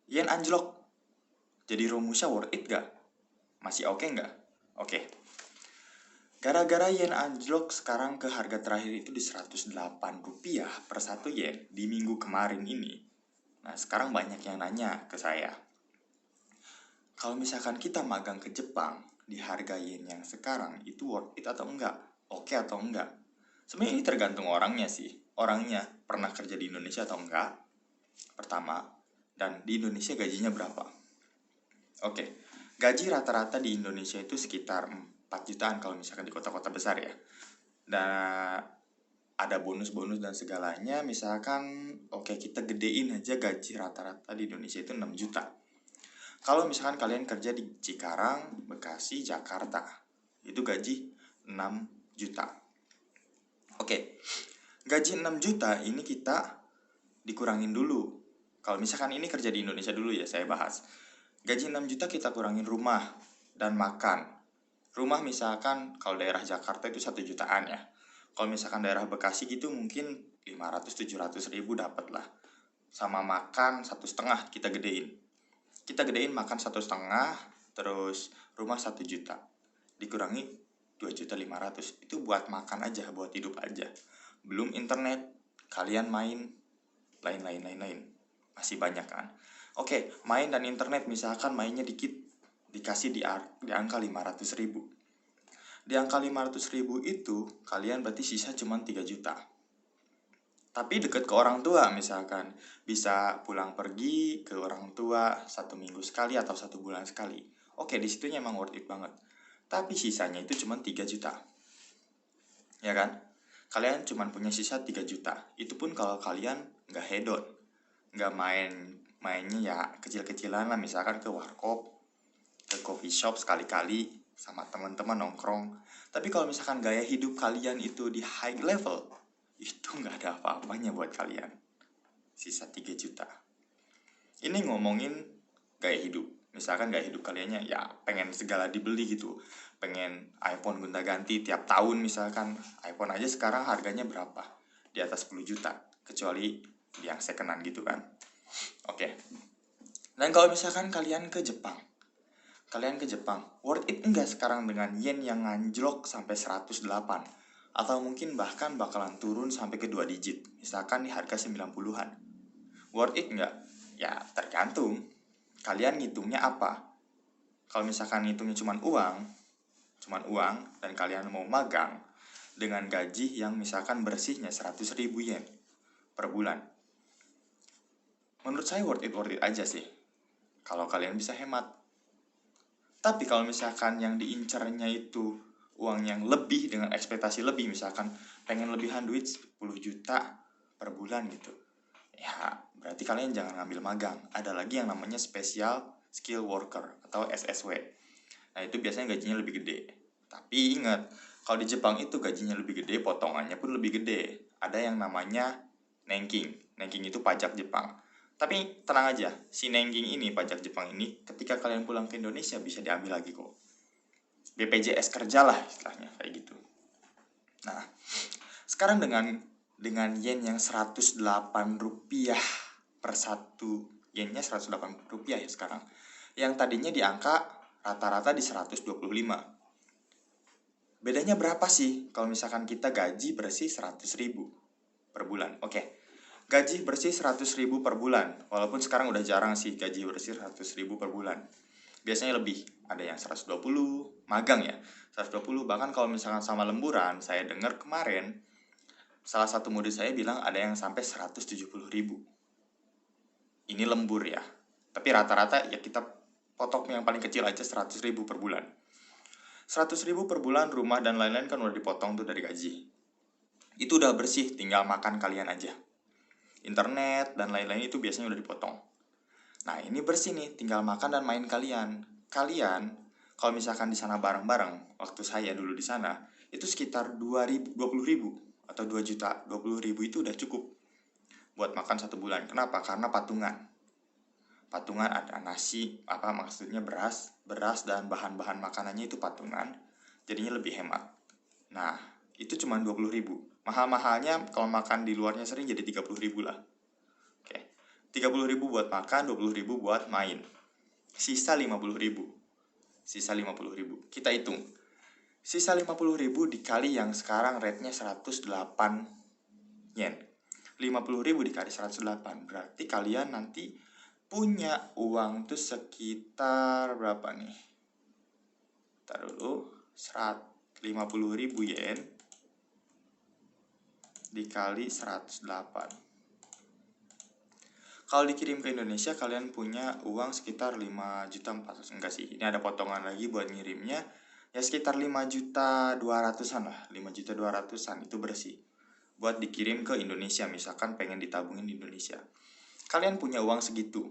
yen anjlok. Jadi rumusnya worth it gak? Masih oke nggak? Oke. Gara-gara yen anjlok sekarang ke harga terakhir itu di 108 rupiah per 1 yen di minggu kemarin ini. Nah, sekarang banyak yang nanya ke saya. Kalau misalkan kita magang ke Jepang di harga yen yang sekarang itu worth it atau enggak? Oke atau enggak? Sebenarnya ini tergantung orangnya sih. Orangnya pernah kerja di Indonesia atau enggak? Pertama, dan di Indonesia gajinya berapa? Oke, gaji rata-rata di Indonesia itu sekitar 4 jutaan kalau misalkan di kota-kota besar ya. Dan ada bonus-bonus dan segalanya, misalkan oke kita gedein aja gaji rata-rata di Indonesia itu 6 juta. Kalau misalkan kalian kerja di Cikarang, Bekasi, Jakarta, itu gaji 6 juta. Oke, gaji 6 juta ini kita dikurangin dulu. Kalau misalkan ini kerja di Indonesia dulu ya, saya bahas. Gaji 6 juta kita kurangin rumah dan makan. Rumah misalkan kalau daerah Jakarta itu 1 jutaan ya. Kalau misalkan daerah Bekasi gitu mungkin 500-700 ribu dapat lah. Sama makan 1,5 kita gedein. Kita gedein makan 1,5, terus rumah 1 juta. Dikurangi 2,500.000. Itu buat makan aja, buat hidup aja. Belum internet, kalian main, lain-lain. Masih banyak kan. Oke, main dan internet misalkan mainnya dikit, dikasih di angka 500 ribu. Di angka 500 ribu itu, kalian berarti sisa cuma 3 juta. Tapi deket ke orang tua misalkan. Bisa pulang pergi ke orang tua 1 minggu sekali atau 1 bulan sekali. Oke, disitunya emang worth it banget. Tapi sisanya itu cuma 3 juta. Ya kan? Kalian cuma punya sisa 3 juta. Itu pun kalau kalian nggak hedon. Nggak mainnya ya kecil-kecilan lah, misalkan ke warkop, ke coffee shop sekali-kali sama teman-teman nongkrong. Tapi kalau misalkan gaya hidup kalian itu di high level, itu nggak ada apa-apanya buat kalian. Sisa 3 juta. Ini ngomongin gaya hidup. Misalkan gaya hidup kaliannya ya pengen segala dibeli gitu. Pengen iPhone gonta-ganti tiap tahun misalkan. iPhone aja sekarang harganya berapa? Di atas 10 juta. Kecuali yang secondan gitu kan. Oke. Dan kalau misalkan kalian ke Jepang, worth it enggak sekarang dengan yen yang anjlok sampai 108? Atau mungkin bahkan bakalan turun sampai ke 2 digit, misalkan di harga 90-an. Worth it enggak? Ya tergantung. Kalian ngitungnya apa? Kalau misalkan ngitungnya cuman uang, dan kalian mau magang dengan gaji yang misalkan bersihnya 100 ribu yen per bulan, menurut saya worth it aja sih. Kalau kalian bisa hemat. Tapi kalau misalkan yang diincarnya itu uang yang lebih dengan ekspektasi lebih, misalkan pengen lebihan duit 10 juta per bulan gitu, ya berarti kalian jangan ngambil magang. Ada lagi yang namanya special skill worker atau SSW. Nah itu biasanya gajinya lebih gede. Tapi ingat, kalau di Jepang itu gajinya lebih gede, potongannya pun lebih gede. Ada yang namanya Nenking. Nenking itu pajak Jepang. Tapi tenang aja, si Nenking ini, pajak Jepang ini, ketika kalian pulang ke Indonesia bisa diambil lagi kok. BPJS kerja lah istilahnya, kayak gitu. Nah, sekarang dengan yen yang 108 rupiah per 1 yennya 108 rupiah ya sekarang. Yang tadinya di angka rata-rata di 125. Bedanya berapa sih kalau misalkan kita gaji bersih 100 ribu per bulan? Oke. Gaji bersih 100 ribu per bulan. Walaupun sekarang udah jarang sih gaji bersih 100 ribu per bulan. Biasanya lebih. Ada yang 120, magang ya. 120, bahkan kalau misalkan sama lemburan, saya dengar kemarin, salah satu murid saya bilang ada yang sampai 170 ribu. Ini lembur ya. Tapi rata-rata ya kita potong yang paling kecil aja 100 ribu per bulan. 100 ribu per bulan, rumah dan lain-lain kan udah dipotong tuh dari gaji. Itu udah bersih, tinggal makan kalian aja. Internet dan lain-lain itu biasanya udah dipotong. Nah ini bersih nih, tinggal makan dan main kalian. Kalian kalau misalkan di sana bareng-bareng, waktu saya dulu di sana, itu sekitar 20 ribu atau 2 juta 20 ribu itu udah cukup buat makan 1 bulan. Kenapa? Karena patungan ada nasi, maksudnya beras dan bahan-bahan makanannya itu patungan, jadinya lebih hemat. Nah itu cuma 20 ribu. Mahal-mahalnya kalau makan di luarnya sering jadi 30 ribu lah. Oke, 30.000 buat makan, 20.000 buat main. Sisa 50.000. Kita hitung. Sisa 50.000 dikali yang sekarang rate-nya 108 yen. 50.000 dikali 108. Berarti kalian nanti punya uang tuh sekitar berapa nih? Ntar dulu. 50.000 yen dikali 108. Kalau dikirim ke Indonesia kalian punya uang sekitar 5.400.000. Enggak sih, ini ada potongan lagi buat ngirimnya. Ya sekitar 5.200.000-an lah. 5.200.000-an itu bersih. Buat dikirim ke Indonesia, misalkan pengen ditabungin di Indonesia. Kalian punya uang segitu.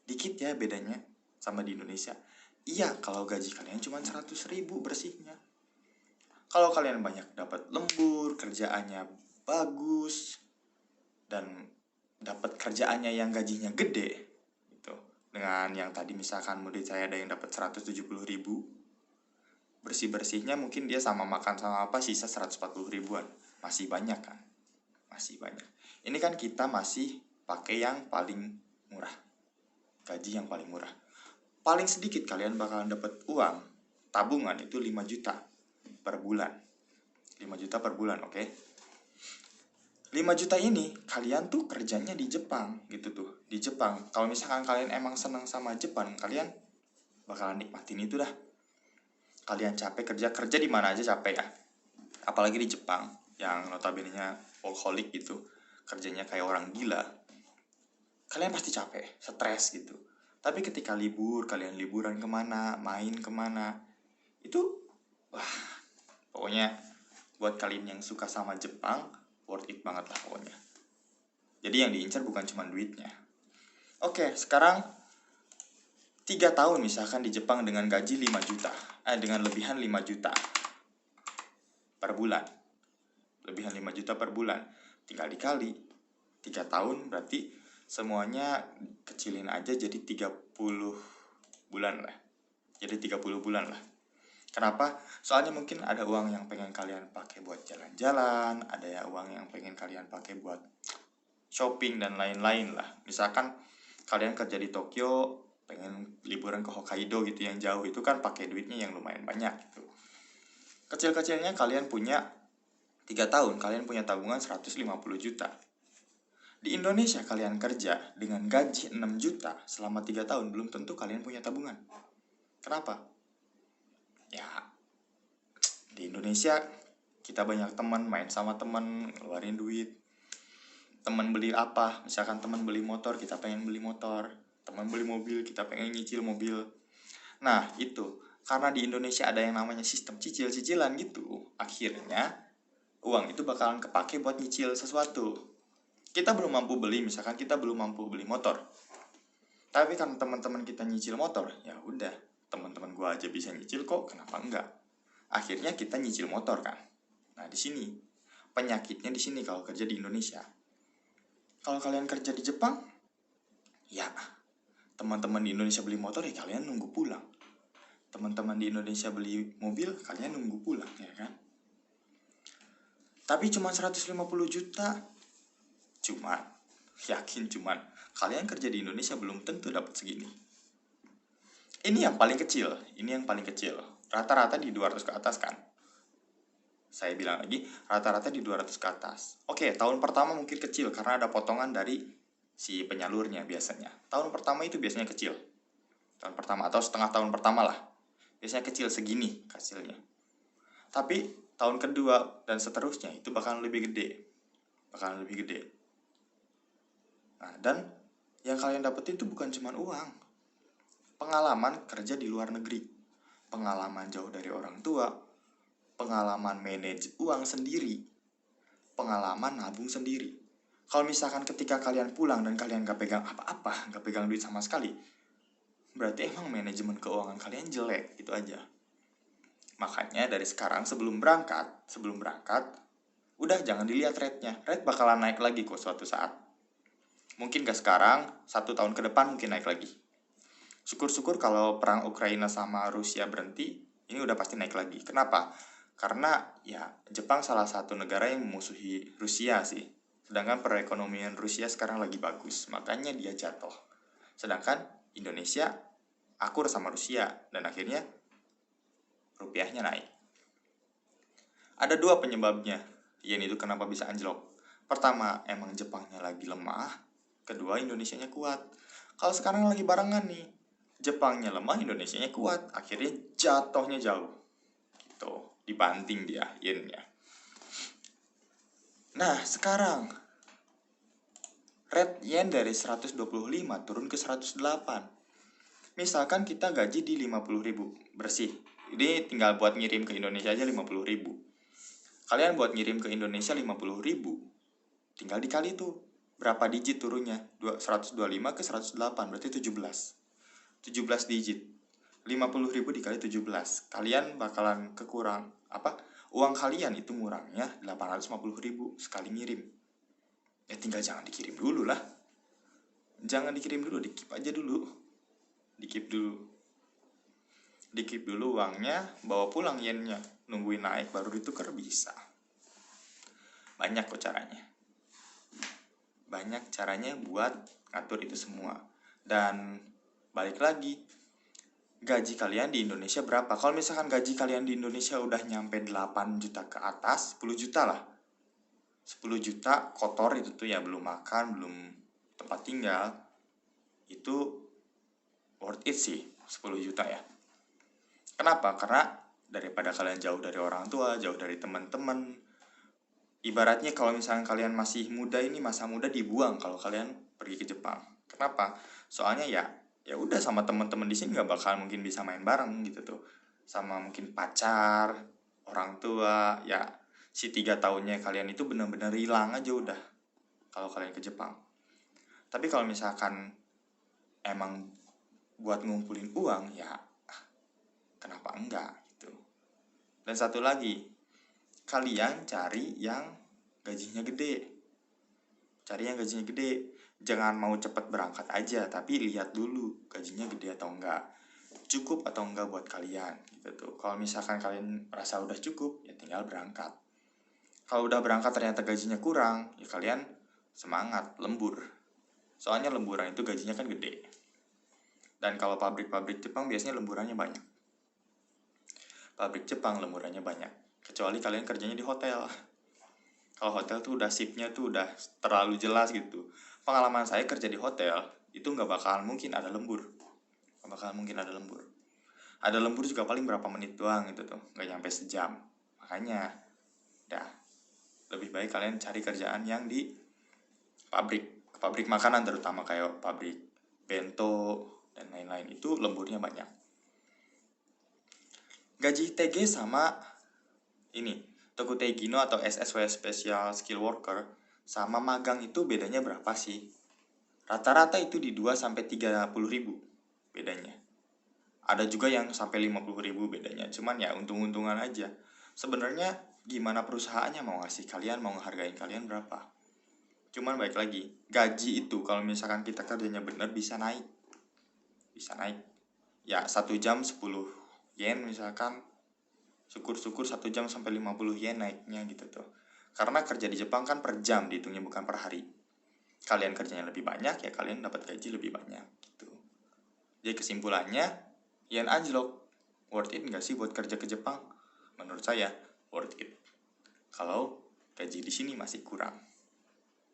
Dikit ya bedanya sama di Indonesia. Iya, kalau gaji kalian cuma 100.000 bersihnya. Kalau kalian banyak dapat lembur, kerjaannya bagus, dan dapat kerjaannya yang gajinya gede gitu. Dengan yang tadi misalkan murid saya ada yang dapat 170.000, bersih-bersihnya mungkin dia sama makan sama apa sisa 140.000-an. Masih banyak kan? Masih banyak. Ini kan kita masih pakai yang paling murah. Gaji yang paling murah. Paling sedikit kalian bakalan dapat uang tabungan itu 5 juta per bulan. 5 juta per bulan, oke? 5 juta ini kalian tuh kerjanya di Jepang gitu tuh. Di Jepang. Kalau misalkan kalian emang senang sama Jepang, kalian bakalan nikmatin itu dah. Kalian capek kerja di mana aja capek ya. Apalagi di Jepang yang notabene-nya workaholic gitu. Kerjanya kayak orang gila. Kalian pasti capek, stres gitu. Tapi ketika libur, kalian liburan kemana, main kemana, itu wah, pokoknya buat kalian yang suka sama Jepang, worth it banget lah pokoknya. Jadi yang diincar bukan cuma duitnya. Oke, sekarang 3 tahun misalkan di Jepang dengan gaji 5 juta. Dengan lebihan 5 juta per bulan. Lebihan 5 juta per bulan. Tinggal dikali 3 tahun berarti semuanya kecilin aja jadi 30 bulan lah. Jadi 30 bulan lah. Kenapa? Soalnya mungkin ada uang yang pengen kalian pakai buat jalan-jalan, ada ya uang yang pengen kalian pakai buat shopping dan lain-lain lah. Misalkan kalian kerja di Tokyo, pengen liburan ke Hokkaido gitu yang jauh, itu kan pakai duitnya yang lumayan banyak gitu. Kecil-kecilnya kalian punya 3 tahun, kalian punya tabungan 150 juta. Di Indonesia kalian kerja dengan gaji 6 juta selama 3 tahun, belum tentu kalian punya tabungan. Kenapa? Ya, di Indonesia kita banyak teman, main sama teman, ngeluarin duit. Teman beli apa, misalkan teman beli motor, kita pengen beli motor. Teman beli mobil, kita pengen nyicil mobil. Nah itu, karena di Indonesia ada yang namanya sistem cicil-cicilan gitu, akhirnya uang itu bakalan kepake buat nyicil sesuatu. Kita belum mampu beli, misalkan kita belum mampu beli motor, tapi kan teman-teman kita nyicil motor, ya udah, teman-teman gua aja bisa nyicil kok, kenapa enggak? Akhirnya kita nyicil motor kan. Nah di sini penyakitnya di sini kalau kerja di Indonesia. Kalau kalian kerja di Jepang, ya teman-teman di Indonesia beli motor ya kalian nunggu pulang. Teman-teman di Indonesia beli mobil, kalian nunggu pulang ya kan. Tapi cuma 150 juta. Cuman kalian kerja di Indonesia belum tentu dapat segini. Ini yang paling kecil, Rata-rata di 200 ke atas kan. Saya bilang lagi, rata-rata di 200 ke atas. Oke, tahun pertama mungkin kecil karena ada potongan dari si penyalurnya biasanya. Tahun pertama itu biasanya kecil. Tahun pertama atau setengah tahun pertama lah. Biasanya kecil segini hasilnya. Tapi tahun kedua dan seterusnya itu bakalan lebih gede. Nah, dan yang kalian dapetin itu bukan cuma uang. Pengalaman kerja di luar negeri. Pengalaman jauh dari orang tua. Pengalaman manage uang sendiri. Pengalaman nabung sendiri. Kalau misalkan ketika kalian pulang dan kalian gak pegang apa-apa, gak pegang duit sama sekali, berarti emang manajemen keuangan kalian jelek, gitu aja. Makanya dari sekarang sebelum berangkat, udah jangan dilihat rate-nya. Rate bakalan naik lagi kok suatu saat. Mungkin gak sekarang, 1 tahun ke depan mungkin naik lagi. Syukur-syukur kalau perang Ukraina sama Rusia berhenti, ini udah pasti naik lagi. Kenapa? Karena ya Jepang salah satu negara yang memusuhi Rusia sih. Sedangkan perekonomian Rusia sekarang lagi bagus, makanya dia jatuh. Sedangkan Indonesia akur sama Rusia, dan akhirnya rupiahnya naik. Ada dua penyebabnya, yen itu kenapa bisa anjlok. Pertama, emang Jepangnya lagi lemah. Kedua, Indonesianya kuat. Kalau sekarang lagi barengan nih, Jepangnya lemah, Indonesianya kuat. Akhirnya jatuhnya jauh. Gitu, dibanting dia yennya. Nah, sekarang rate yen dari 125 turun ke 108. Misalkan kita gaji di 50.000 bersih. Ini tinggal buat ngirim ke Indonesia aja 50.000. Kalian buat ngirim ke Indonesia 50.000, tinggal dikali tuh berapa digit turunnya. 125 ke 108 berarti 17 digit. 50.000 dikali 17, kalian bakalan kekurang uang kalian itu ngurangnya 850.000 sekali ngirim. Ya tinggal jangan dikirim dulu lah. Jangan dikirim dulu, di-keep aja dulu. Di-keep dulu uangnya, bawa pulang yennya, nungguin naik baru ditukar bisa. Banyak kok caranya. Banyak caranya buat ngatur itu semua. Dan balik lagi, gaji kalian di Indonesia berapa? Kalau misalkan gaji kalian di Indonesia udah nyampe 8 juta ke atas, 10 juta lah. 10 juta kotor itu tuh ya, belum makan, belum tempat tinggal. Itu worth it sih, 10 juta ya. Kenapa? Karena daripada kalian jauh dari orang tua, jauh dari teman-teman. Ibaratnya kalau misalnya kalian masih muda, ini masa muda dibuang kalau kalian pergi ke Jepang. Kenapa? Soalnya ya udah sama teman-teman di sini nggak bakal mungkin bisa main bareng gitu tuh. Sama mungkin pacar, orang tua, ya si 3 tahunnya kalian itu benar-benar hilang aja udah kalau kalian ke Jepang. Tapi kalau misalkan emang buat ngumpulin uang, ya kenapa enggak gitu. Dan satu lagi, kalian cari yang gajinya gede. Jangan mau cepet berangkat aja, tapi lihat dulu gajinya gede atau enggak, cukup atau enggak buat kalian gitu tuh. Kalau misalkan kalian merasa udah cukup, ya tinggal berangkat. Kalau udah berangkat ternyata gajinya kurang, ya kalian semangat lembur. Soalnya lemburan itu gajinya kan gede. Dan kalau pabrik-pabrik Jepang biasanya lemburannya banyak. Kecuali kalian kerjanya di hotel. Kalau hotel tuh udah shiftnya tuh udah terlalu jelas gitu. Pengalaman saya kerja di hotel itu nggak bakalan mungkin ada lembur. Ada lembur juga paling berapa menit doang gitu tuh, nggak nyampe sejam. Makanya, lebih baik kalian cari kerjaan yang di pabrik makanan, terutama kayak pabrik bento dan lain-lain, itu lemburnya banyak. Gaji TG sama ini Toku Teigino atau SSW Special Skill Worker sama magang itu bedanya berapa sih? Rata-rata itu di 2-30 ribu bedanya. Ada juga yang sampai 50 ribu bedanya. Cuman ya untung-untungan aja. Sebenarnya gimana perusahaannya mau ngasih kalian, mau ngehargain kalian berapa. Cuman baik lagi, gaji itu kalau misalkan kita kerjanya bener bisa naik. Ya 1 jam 10 yen misalkan, syukur-syukur 1 jam sampai 50 yen naiknya gitu tuh. Karena kerja di Jepang kan per jam dihitungnya, bukan per hari. Kalian kerjanya lebih banyak, ya kalian dapat gaji lebih banyak gitu. Jadi kesimpulannya, yen anjlok. Worth it nggak sih buat kerja ke Jepang? Menurut saya worth it. Kalau gaji di sini masih kurang.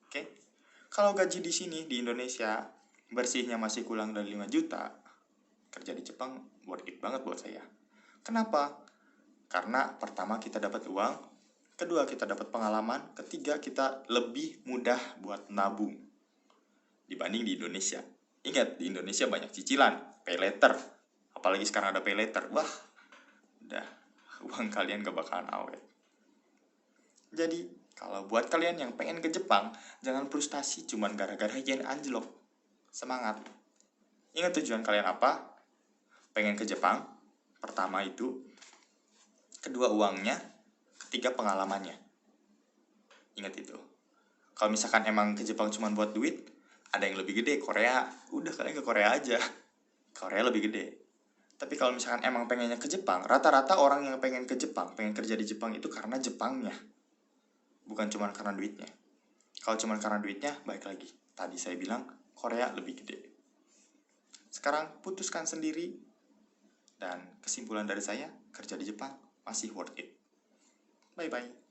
Oke? Kalau gaji di sini di Indonesia bersihnya masih kurang dari 5 juta, kerja di Jepang worth it banget buat saya. Kenapa? Karena pertama kita dapat uang, kedua kita dapat pengalaman, ketiga kita lebih mudah buat nabung dibanding di Indonesia. Ingat, di Indonesia banyak cicilan, pay later. Apalagi sekarang ada pay later. Wah, udah uang kalian gak bakalan awet. Jadi, kalau buat kalian yang pengen ke Jepang, jangan frustasi cuman gara-gara yen anjlok. Semangat. Ingat tujuan kalian apa? Pengen ke Jepang. Pertama itu. Kedua uangnya. Ketiga pengalamannya. Ingat itu. Kalau misalkan emang ke Jepang cuma buat duit, ada yang lebih gede, Korea. Udah, kalian ke Korea aja. Korea lebih gede. Tapi kalau misalkan emang pengennya ke Jepang, rata-rata orang yang pengen ke Jepang, pengen kerja di Jepang itu karena Jepangnya. Bukan cuma karena duitnya. Kalau cuma karena duitnya, baik lagi. Tadi saya bilang Korea lebih gede. Sekarang putuskan sendiri. Dan kesimpulan dari saya, kerja di Jepang masih worth it. Bye-bye.